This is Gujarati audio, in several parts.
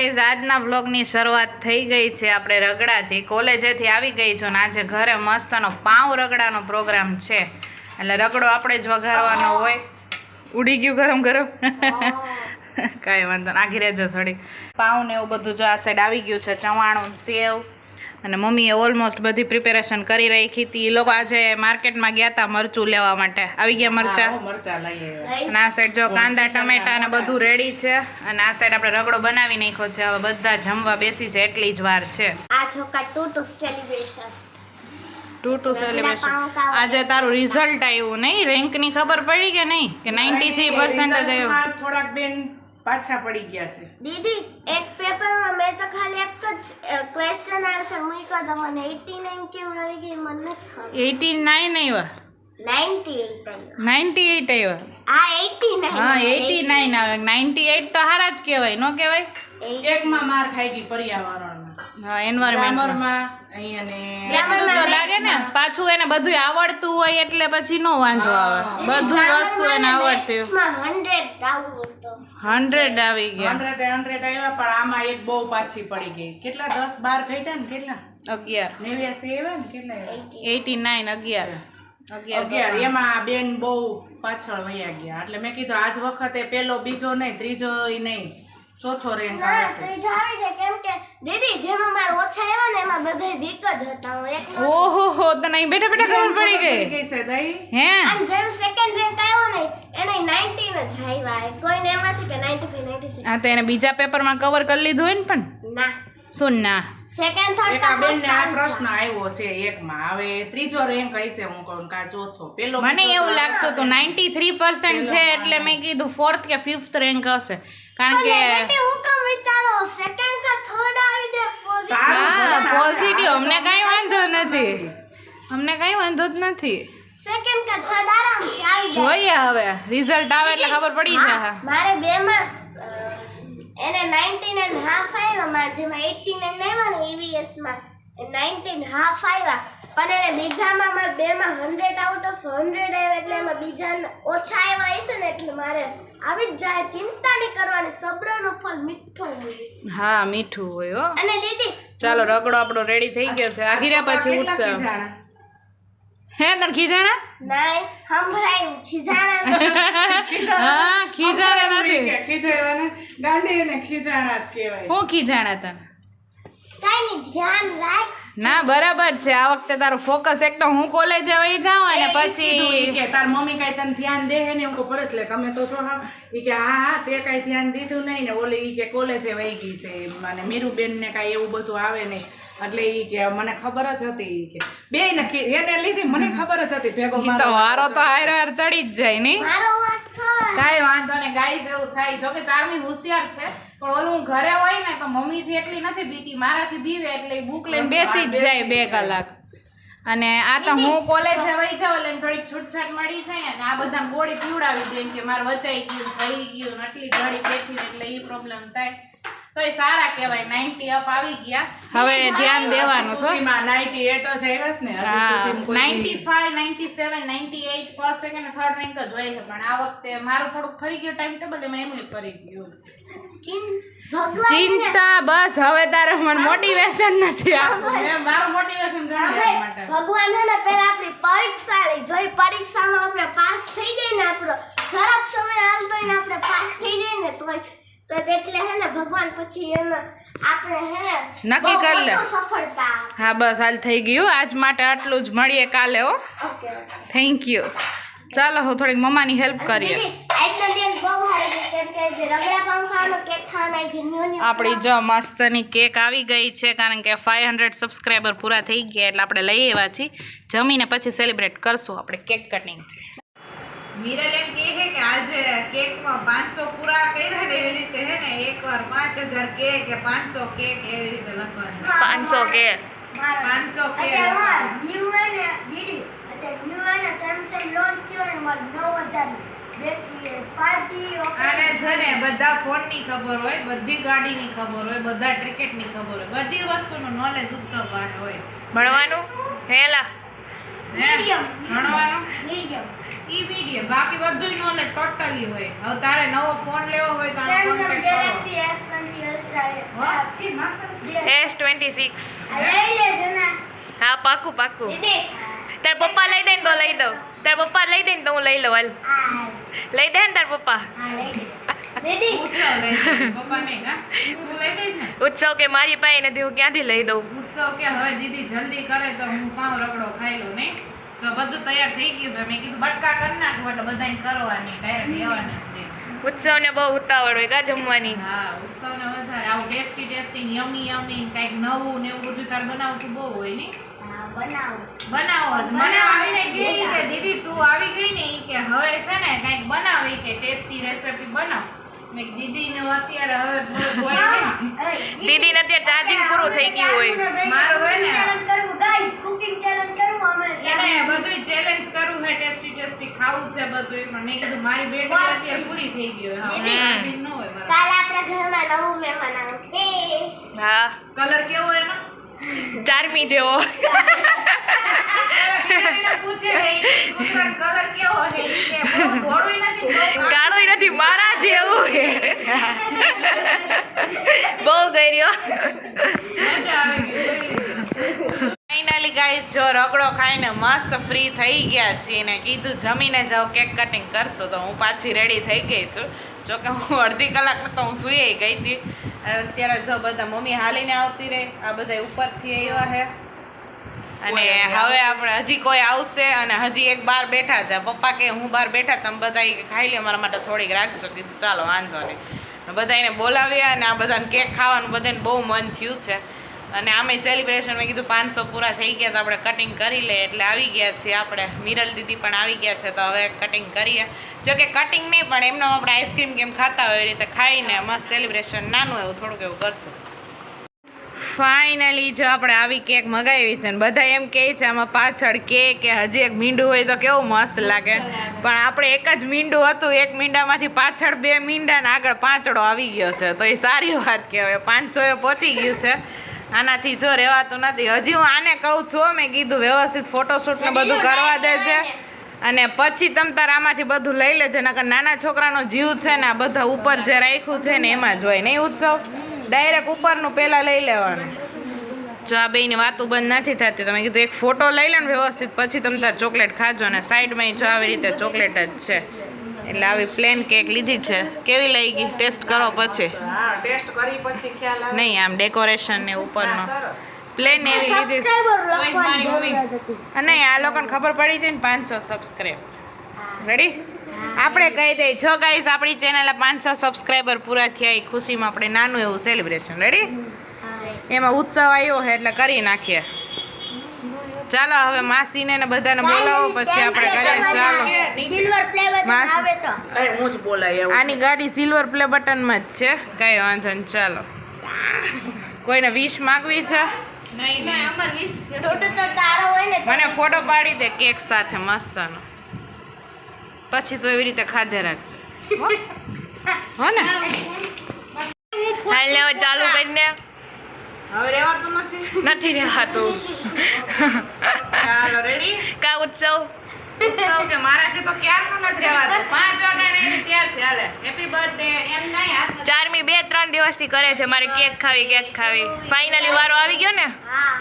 ગાઈઝ આજના વ્લોગની શરૂઆત થઈ ગઈ છે આપણે રગડાથી. કોલેજેથી આવી ગઈ છો ને આજે ઘરે મસ્તનો પાઉં રગડાનો પ્રોગ્રામ છે એટલે રગડો આપણે જ વઘારવાનો હોય. ઉડી ગયું ગરમ ગરમ કાંઈ વાંધો ને, આઘી રહેજો થોડી. પાઉં ને એવું બધું જો આ સાઈડ આવી ગયું છે, ચવાણું, સેવ અને મમ્મીએ ઓલમોસ્ટ બધી પ્રિપેરેશન કરી રાખી હતી. એ લોકો આજે માર્કેટમાં ગયા હતા મરચું લેવા માટે. આવી ગયા મરચા અને આ સાઈડ જો કાંદા ટમેટા ને બધું રેડી છે અને આ સાઈડ આપણે રગડો બનાવી નાખ્યો છે. હવે બધા જમવા બેસી છે એટલી જ વાર છે. આ છોકરા ટુ સેલિબ્રેશન આજે તારું રિઝલ્ટ આવ્યું નહીં? રેન્કની ખબર પડી કે નહીં કે 93% આવ્યું? થોડાક બેન પાછા પડી ગયા છે દીદી. એક પેપરમાં મેં તો ખાલી એક જ ક્વેશ્ચન આન્સર મૂક્યો તો મને 89 કેમ આવી ગઈ મને નથી ખબર. 89 આવ્યા? 98 98 આવ્યા. આવ્યા? આ 89. હા 89 આવે. 98 તો હારા જ કહેવાય, ન કહેવાય? એકમાં માર ખાઈ ગઈ પર્યાવરણમાં. હા એન્વાયરમેન્ટમાં એટલું તો લાગે ને. પાછું એને બધું આવડતું હોય એટલે પછી નો વાંધો આવે. બધું વસ્તુ એને આવડતી હોય. 100 આવું તો 100 આવી ગયા. 100 આવ્યા પણ આમાં એક બહુ પાછી પડી ગઈ. કેટલા 10 12 ઘટ્યા ને? કેટલા 11 89 આવ્યા ને? કેટલા 89 11 એમાં બેન બહુ પાછળ વયા ગયા એટલે મેં કીધું આજ વખતે પેલો બીજો નહીં ત્રીજો નહીં ચોથો રેન્ક આવશે. ત્રીજો આવી જાય કેમ કે દીદી જેમાં માર ઓછા આવ્યા ને એમાં બધા વીક જ હતા. હું એક ઓહો તો નહીં બેટા બેટા ખબર પડી ગઈ છે દઈ હે. અને જેમ સેકન્ડ રેન્ક આવ્યો ને એને 19 જ આવ્યા. કોઈને એમ નથી કે 95 96. હા તો એને બીજા પેપરમાં કવર કરી લીધું હોય ને. પણ ના શું ના સેકન્ડ થર્ડ એક આ બેનને આ પ્રશ્ન આવ્યો છે એકમાં. હવે ત્રીજો રેન્ક હશે હું કહું કા ચોથો. પેલો મને એવું લાગતું હતું 93% છે એટલે મેં કીધું 4th કે 5th રેન્ક હશે કારણ કે હું કેમ વિચારો સેકન્ડ કા થર્ડ આવી જાય હા પોઝિટિવ. અમને કાંઈ વાંધો નથી, અમને કાંઈ વાંધો જ નથી. સેકન્ડ કા થર્ડ આરામથી આવી જાય. જોઈએ હવે રિઝલ્ટ આવે એટલે ખબર પડી જાય. મારે બે માં એને 19 and half આવ્યા. મારે જેમાં 89 આવ્યા ને EVS માં 19 half આવ્યા. પણ એને બીજામાં મારે બે માં 100 out of 100 આવ્યા એટલે એમાં બીજા ઓછા આવ્યા હશે ને એટલે મારે આવી જ જાય. ચિંતા નહીં કરવાની, સબ્રનું ફળ મીઠું હોય. હા મીઠું હોય હો. અને દીદી ચાલો રગડો આપણો રેડી થઈ ગયો છે. આઘીરા પછી ઉઠશે. હે તને ખીજાણા? નાઈ સંભળાયું ખીજાણા. હા ખીજાણા નથી. ખીજાવાના ગાંડી અને ખીજાણા જ કહેવાય. હું ખીજાણા તને? કાઈ નહીં ધ્યાન રાખ. ના બરાબર છે. આ વખતે તારું ફોકસ એક તો હું કોલેજે વહી જાઉં અને પછી કે તાર મમ્મી કઈ તને ધ્યાન દે ને હું પરસ લે તમે તો છો હા ઈ કે હા તે કઈ ધ્યાન દીધું નહીં ને ઓલી ઈ કે કોલેજે વહી ગઈ છે અને મીરુબેન ને કઈ એવું બધું આવે નહીં એટલે ઈ કે મને ખબર જ હતી ઈ કે બે ને એને લીધી મને ખબર જ હતી ભેગો તો વારો તો હાર હાર ચડી જ જાય નહીં. મારો વાત થયો. કાંઈ વાંધો ને ગાઈસ એવું થાય. જો કે ચારમી હોશિયાર છે પણ ઓલું ઘરે હોય ને તો મમ્મીથી એટલી નથી બીતી, મારાથી બીવે એટલે બુક લઈને બેસી જ જાય 2 કલાક. અને આ તો હું કોલેજે વહી જાઉં એટલે થોડીક છૂટછાટ મળી જાય અને આ બધા ગોળી પીવડાવી દે કે મારે વચાઈ ગયું થઈ ગયું આટલી ઘડી બેઠી એટલે એ પ્રોબ્લેમ થાય. તો એ સારા કહેવાય 90 અપ આવી ગયા. હવે ધ્યાન દેવાનું છે. 98 જ આવ્યા ને હજી સુધી 95 97 98 ફર્સ્ટ સેકન્ડ થર્ડ રેન્ક જ હોય છે પણ આ વખતે મારું થોડુંક ફરી ગયું ટાઈમ ટેબલ એમાં એમ ફરી ગયું. ચિંતા બસ હવે તારે મને મોટિવેશન નથી આપવું. મારું મોટિવેશન જાણવા માટે ભગવાન હે ને પહેલા આપણી પરીક્ષા લઈ જોઈ. પરીક્ષામાં આપણે પાસ થઈ જઈએ ને આપણો ખરાબ સમય હાલતો ને આપણે પાસ થઈ જઈએ ને તોય તો એટલે હે ને ભગવાન પછી એને આપણે હે ને નક્કી કરી લે સફળતા. હા બસ હાલ થઈ ગયું. આજ માટે આટલું જ. મળીએ કાલે હો. Okay thank you. ચાલો હું થોડીક મમ્માની હેલ્પ કરીએ. આજનો દિવસ બહુ સારો છે કેમ કે જે રગડા પાઉં ખાવાનો કેક ખાવાના જે ન્યૂ આપણી જો મસ્તની કેક આવી ગઈ છે કારણ કે 500 સબસ્ક્રાઈબર પૂરા થઈ ગયા એટલે આપણે લઈ આવ્યા છીએ. જમીને પછી સેલિબ્રેટ કરશું આપણે કેક કટિંગથી. મીરલ એમ કહે છે કે આજે કેકમાં 500 પૂરા કર્યા ને એવી રીતે હે ને એકવાર 5000 કેક કે 500 કેક એવી રીતે લખવાનું. 500 કેક 500 કેક ન્યૂ હે ને દીદી અત્યારે ન્યૂ હે ને સેમસંગ લોન્ચ થયો ને મારે 9000 બેટરી પાર્ટી આને છે ને બધા ફોનની ખબર હોય, બધી ગાડીની ખબર હોય, બધા ક્રિકેટની ખબર હોય, બધી વસ્તુનું નોલેજ ઉત્સવ હોય. ભણવાનું હેલા ભણવાનો મીડિયમ ઈ મીડિયમ બાકી બધુંય નોલેજ ટોટલી હોય. હવે તારે નવો ફોન લેવો હોય તો આનો કોન્ટેક્ટ કરો. S26 લઈ લે જના હા પાકું પાકું દીદી તાર પપ્પા લઈ દે ને તો લઈ દઉં તાર પપ્પા લઈ દે ને તો હું લઈ લઉં હાલ આ લઈ દે ને તાર પપ્પા લઈ લે દીદી ઉત્સવ લઈ લે. પપ્પા નહીં હા તું લઈ દઈશ ને. ઉત્સવ કે મારી પાસે નથી હું ક્યાંથી લઈ દઉં ઉત્સવ કે હવે દીદી જલ્દી કરે તો હું પાઉં રગડો ખાઈ લઉં નહીં. તો બધું તૈયાર થઈ ગયું તો મેં કીધું બટકા કરી નાખું એટલે બધાને કરવાની ડાયરેક્ટ લેવાના જ છે. ઉત્સવને બહુ ઉતાવળ હોય કા જમવાની હા ઉત્સવને વધારે આવું ટેસ્ટી યમી કંઈક નવું ને એવું બધું તાર બનાવતું બહુ હોય ને. બનાવો બનાવો જ. મને આવીને કહે કે દીદી તું આવી ગઈ ને ઈ કે હવે છે ને કંઈક બનાવી કે ટેસ્ટી રેસિપી બનાવ. મેં કીધું દીદીને અત્યારે હવે થોડું હોય ને. દીદીને અત્યારે ચાર્જિંગ પૂરું થઈ ગયું હોય મારું હોય ને. ચેલેન્જ કરવું ગાઈસ કુકિંગ ચેલેન્જ કરવું અમે એને બધું ચેલેન્જ કરવું છે ટેસ્ટી ખાવું છે બધું પણ મેં કીધું મારી બેટી અત્યારે પૂરી થઈ ગઈ હોય. હા, ચાર્જિંગ ન હોય મારા. કાલે આપણા ઘરમાં નવું મહેમાન આવશે હા કલર કેવો એનો? ચારમી જેવો એને પૂછે કે ઈ કૂતરાનો કલર કેવો છે ઈ કે બહુ ધોળું નથી બહુ કાળું નથી મારા જેવું છે બહુ ગર્યો મજા આવે ફાઇનલી ગાઈસ જો રગડો ખાઈને મસ્ત ફ્રી થઈ ગયા છીએ ને કીધું જમીને જાઓ કેક કટિંગ કરશું તો હું પાછી રેડી થઈ ગઈ છું. જો કે હું અડધી કલાક તો હું સૂઈ ગઈ હતી. અત્યારે જો બધા મમ્મી હાલીને આવતી રહી આ બધા ઉપરથી આવ્યા છે અને હવે આપણે હજી કોઈ આવશે અને હજી એક બાર બેઠા છે. પપ્પા કે હું બહાર બેઠા તમે બધા ઈ કે ખાઈ લે મારા માટે થોડીક રાખજો. કીધું ચાલો વાંધો નહીં. બધા એને બોલાવ્યા અને આ બધાને કેક ખાવાનું બધાને બહુ મન થયું છે અને આમે સેલિબ્રેશન મેં કીધું 500 પૂરા થઈ ગયા તો આપણે કટિંગ કરી લઈએ એટલે આવી ગયા છીએ આપણે. મિરલ દીદી પણ આવી ગયા છે તો હવે કટિંગ કરીએ. જો કે કટિંગ નહીં પણ એમનો આપણે આઈસ્ક્રીમ કેમ ખાતા હોય એ રીતે ખાઈને મસ્ત સેલિબ્રેશન નાનું એવું થોડુંક એવું કરશું. ફાઇનલી જો આપણે આવી કેક મગાવી છે ને બધા એમ કહે છે આમાં પાછળ કે હજી એક મીંડું હોય તો કેવું મસ્ત લાગે પણ આપણે એક જ મીંડું હતું. એક મીંડામાંથી પાછળ 2 મીંડા ને આગળ પાંચડો આવી ગયો છે તો એ સારી વાત કહેવાય. 500 એ પહોંચી ગયું છે. આનાથી જો રહેવાતું નથી. હજી હું આને કહું છું મેં કીધું વ્યવસ્થિત ફોટોશૂટ ને બધું કરવા દે છે અને પછી તમ તાર આમાંથી બધું લઈ લેજે નકર નાના છોકરાનો જીવ છે ને આ બધા ઉપર જે રાખ્યું છે ને એમાં જ હોય નહીં ઉત્સવ. ડાયરેક્ટ ઉપરનું પહેલાં લઈ લેવાનું. જો આ બેયની વાતું બંધ નથી થતી તમે કીધું એક ફોટો લઈ લે ને વ્યવસ્થિત પછી તમે તાર ચોકલેટ ખાજો ને સાઈડમાં જો આવી રીતે ચોકલેટ જ છે એટલે આવી પ્લેન કેક લીધી છે. કેવી લઈ ગઈ ટેસ્ટ કરો પછી હા ટેસ્ટ કરી પછી ખ્યાલ આવે નહીં આમ ડેકોરેશન ને ઉપરનો સરસ પ્લેન એવી લીધી છે. સબસ્ક્રાઇબર લખવાની જરૂર હતી નહીં આ લોકોને ખબર પડી જાય ને 500 સબસ્ક્રાઈબ રેડી આપણે કહી દઈએ છો ગાઈસ આપણી ચેનલ 500 સબસ્ક્રાઈબર પૂરા થયા એ ખુશીમાં આપણે નાનું એવું સેલિબ્રેશન રેડી એમાં ઉત્સવ આવ્યો છે એટલે કરી નાખીએ. ચાલો હવે માસીને ને બધાને બોલાવો પછી આપણે કરીએ. ચાલો સિલ્વર પ્લે બટન માસ. આવે તો હું જ બોલાય એવું આની ગાડી સિલ્વર પ્લે બટનમાં જ છે કઈ વાંધો નહીં. ચાલો કોઈને વિશ માંગવી છે? નહીં અમાર 20 ટોટો તો તારો હોય ને મને ફોટો પાડી દે કેક સાથે મસ્તનો પછી તો એવી રીતે ખાધે રાખજે હો ને. હાલ લેવો ચાલુ કરીને હવે રહેવાતું નથી. નથી રહેવાતું ચાલો રેડી કા ઉત્સવ ઉત્સવ કે મારાથી તો ક્યારનું નથી રહેવાતું. 5 વાગ્યાને એની ત્યારથી હાલે હેપી બર્થડે એમ નહીં હાથ ચારમી 2-3 દિવસથી કરે છે મારે કેક ખાવી ફાઇનલી વારો આવી ગયો ને હા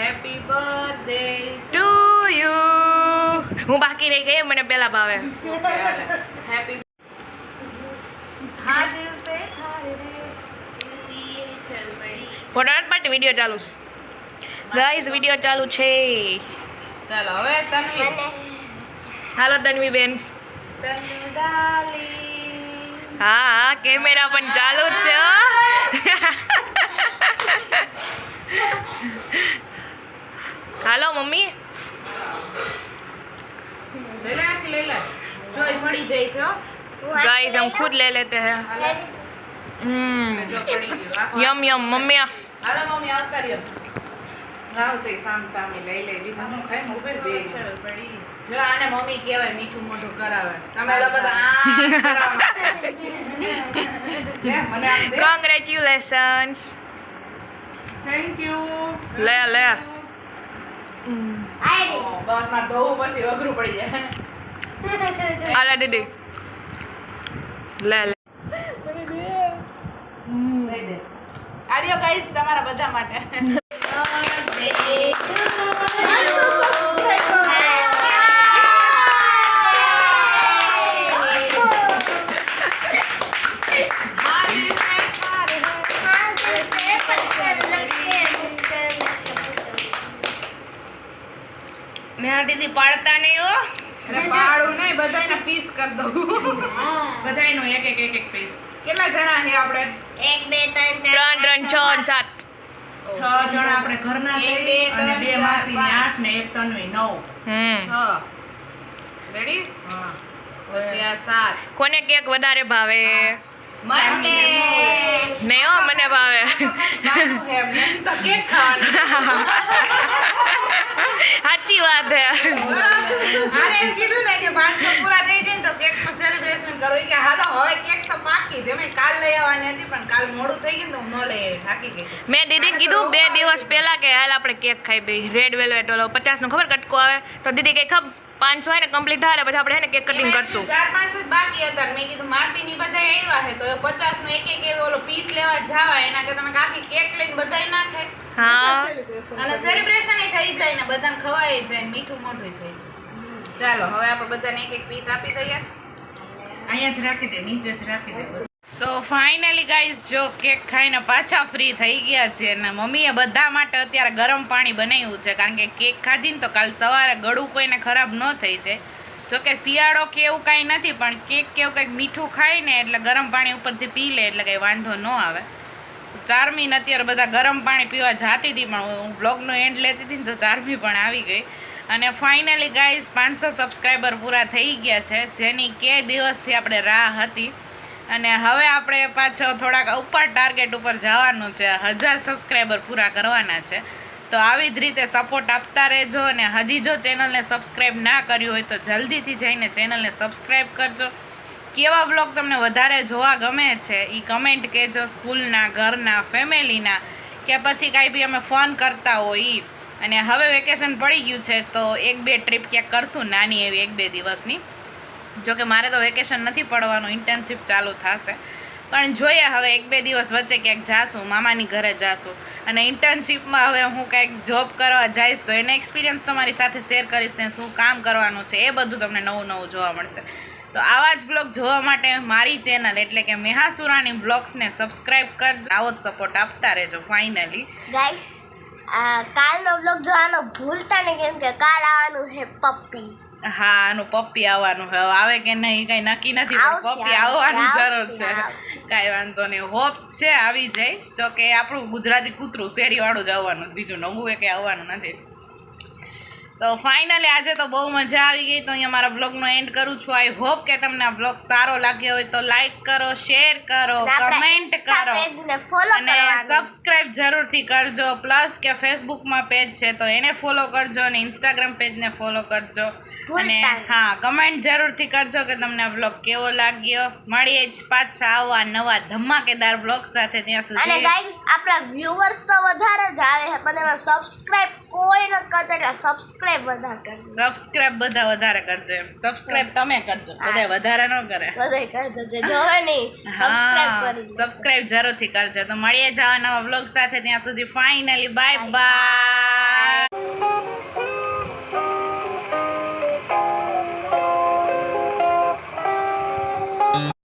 હેપી બર્થડે ટુ યુ હું બાકી રહી ગઈ મને પેલા ભાવે હેપી હા દિલ પે ખારે રે ચલ બડી. ફોટો પાર્ટી વિડીયો ચાલુ ગાઈસ વિડીયો ચાલુ છે. ચાલો હવે તન્વી હાલો તન્વી બેન તન્વી ડાર્લિંગ હા કેમેરા પણ ચાલુ જ છે હો. હાલો મમ્મી ले ले आके ले ले जो ये पड़ी जाए छो गाइस हम खुद ले लेते हैं जो पड़ी गई यम यम मम्मी हालो मम्मी આવતા રહ્યો લાવ તે સામ સામે લઈ લે બીજા હું ખાઈ મોબાઈલ બે ચલ પડી જો આને મમ્મી કહેવાય મીઠું મોઢું કરાવે તમે લોકો તો આ કરાવો લે મને આમ દે કોંગ્રેચ્યુલેશન્સ થેન્ક યુ લે લે આઈ બસ માં ધોવું પછી અઘરું પડી જાય. આલા દીદી લે લે લઈ દે. આર્યો ગાઈસ તમારા બધા માટે. નેહા દીદી પાડતા નહીં હો. અરે પાડું નહીં, બધાયને પીસ કરી દઉં. બધાયનો એક પીસ. કેટલા જણા છે આપણે? 1 2 3 3 3 6 અને 7 6 જણ આપણે ઘરના છે એક, બે, અને ત્રણ, 2 ચાર, માસીની પાંચ. 8 ને 1 તન્વી 9. રેડી? હા. પછી આ 7. કોને કેક વધારે ભાવે? મને નહીં હો, મને ભાવે. ખાવાનું છે, મેન તો કેક ખાવાનું. સાચી વાત હે. આને એમ કીધું ને કે 500 પૂરા થઈ જાય ને તો કેકનું સેલિબ્રેશન કરો. ઈ કે હાલો હવે કેક તો પાકી છે. મેં કાલ લઈ આવવાની હતી પણ કાલ મોડું થઈ ગયું ને તો હું ન લઈ આવી, થાકી ગઈ. મેં દીદીને કીધું 2 દિવસ પહેલા કે હાલ આપણે કેક ખાઈ બે રેડ વેલ્વેટ ઓલો 50 નો ખબર કટકો આવે તો દીદી કે ખબ 500 હોય ને કમ્પ્લીટ થાય પછી આપણે હે ને કેક કટિંગ કરશું. 4-5 જ બાકી હતા. મેં કીધું માસીની બધાય આવ્યા છે તો એ 50 નું એક એવો ઓલો પીસ લેવા જાવા એના કે તમે આખી કેક લઈને બધાય નાખે હા અને સેલિબ્રેશન થઈ જાય ને બધાને ખવાય જાય ને મીઠું મોઢું થઈ જાય. ચાલો હવે આપણે બધાને એક પીસ આપી દઈએ. અહીંયા જ રાખી દે, નીચે જ રાખી દે. સો ફાઇનલી ગાઈઝ જો કેક ખાઈને પાછા ફ્રી થઈ ગયા છે અને મમ્મીએ બધા માટે અત્યારે ગરમ પાણી બનાવ્યું છે કારણ કે કેક ખાધી ને તો કાલ સવારે ગળું કોઈને ખરાબ ન થઈ જાય. જોકે શિયાળો કે એવું કાંઈ નથી પણ કેક કે એવું કંઈક મીઠું ખાય ને એટલે ગરમ પાણી ઉપરથી પી લે એટલે કંઈ વાંધો ન આવે. ચારમીને અત્યારે બધા ગરમ પાણી પીવા જાતી હતી પણ હું બ્લોગનો એન્ડ લેતી હતી ને તો ચારમી પણ આવી ગઈ. અને ફાઇનલી ગાઈઝ 500 સબસ્ક્રાઈબર પૂરા થઈ ગયા છે જેની કે દિવસથી આપણે રાહ હતી અને હવે આપણે પાછો થોડાક ઉપર ટાર્ગેટ ઉપર જવાનું છે. 1000 સબસ્ક્રાઈબર પૂરા કરવાના છે. તો આવી જ રીતે સપોર્ટ આપતા રહેજો અને હજી જો ચેનલને સબસ્ક્રાઈબ ના કર્યું હોય તો જલ્દીથી જઈને ચેનલને સબસ્ક્રાઈબ કરજો. કેવા બ્લોગ તમને વધારે જોવા ગમે છે એ કમેન્ટ કહેજો. સ્કૂલના, ઘરના, ફેમિલીના કે પછી કાંઈ બી અમે ફોન કરતા હોય એ. અને હવે વેકેશન પડી ગયું છે તો 1-2 ટ્રીપ ક્યાંક કરશું નાની એવી 1-2 દિવસની. જોકે મારે તો વેકેશન નથી પડવાનું, ઇન્ટર્નશિપ ચાલુ થશે પણ જોઈએ હવે 1-2 દિવસ વચ્ચે ક્યાંક જાશું, મામાની ઘરે જાશું. અને ઇન્ટર્નશિપમાં હવે હું કંઈક જોબ કરવા જઈશ તો એનો એક્સપિરિયન્સ તમારી સાથે શેર કરીશ ને શું કામ કરવાનું છે એ બધું તમને નવું નવું જોવા મળશે. તો આવા જ બ્લોગ જોવા માટે મારી ચેનલ એટલે કે મેહાસુરાની બ્લોગ્સને સબસ્ક્રાઈબ કરજો. આવો જ સપોર્ટ આપતા રહેજો. ફાઇનલી ગાઈસ કાલનો વ્લોગ જોવાનો ભૂલતા નહીં કેમ કે કાલ આવવાનું છે પપ્પી. હા આનું પપ્પી આવવાનું હવે આવે કે નહીં કંઈ નક્કી નથી પણ આવશે, પપ્પી આવવાની આવશે, જરૂર છે. આવશે. કાંઈ વાંધો નહીં, હોપ છે આવી જાય. જો કે આપણું ગુજરાતી કૂતરું શેરીવાળું જ આવવાનું, બીજું નવું એ કંઈ આવવાનું નથી. તો ફાઇનલી આજે તો બહુ મજા આવી ગઈ. તો અહીંયા મારા બ્લોગનો એન્ડ કરું છું. આઈ હોપ કે તમને આ બ્લોગ સારો લાગ્યો હોય તો લાઈક કરો, શેર કરો, કમેન્ટ કરો પેજને ફોલો અને સબસ્ક્રાઇબ જરૂરથી કરજો. પ્લસ કે ફેસબુકમાં પેજ છે તો એને ફોલો કરજો અને ઇન્સ્ટાગ્રામ પેજને ફોલો કરજો. અને હા કમેન્ટ જરૂરથી કરજો કે તમને આ બ્લોગ કેવો લાગ્યો. મળીએ જ પાછા આવા નવા ધમાકેદાર બ્લોગ સાથે. ત્યાં અને સુધી ગાઈસ આપણા વ્યુઅર્સ તો વધારે જ આવે છે પણ એમાં સબસ્ક્રાઇબ કોઈ નથી કરતો એટલે સબસ્ક્રાઇબ વધારે કરજો. સબસ્ક્રાઇબ બધા વધારે કરજો. એમ સબસ્ક્રાઇબ તમે કરજો, બધા વધારે ન કરે. બધાય કરજો જે જોવે નહીં સબસ્ક્રાઇબ હા કરી સબસ્ક્રાઇબ જરૂરથી કરજો. તો મળીએ જ આવા નવા બ્લોગ સાથે. ત્યાં સુધી ફાઇનલી બાય બાય.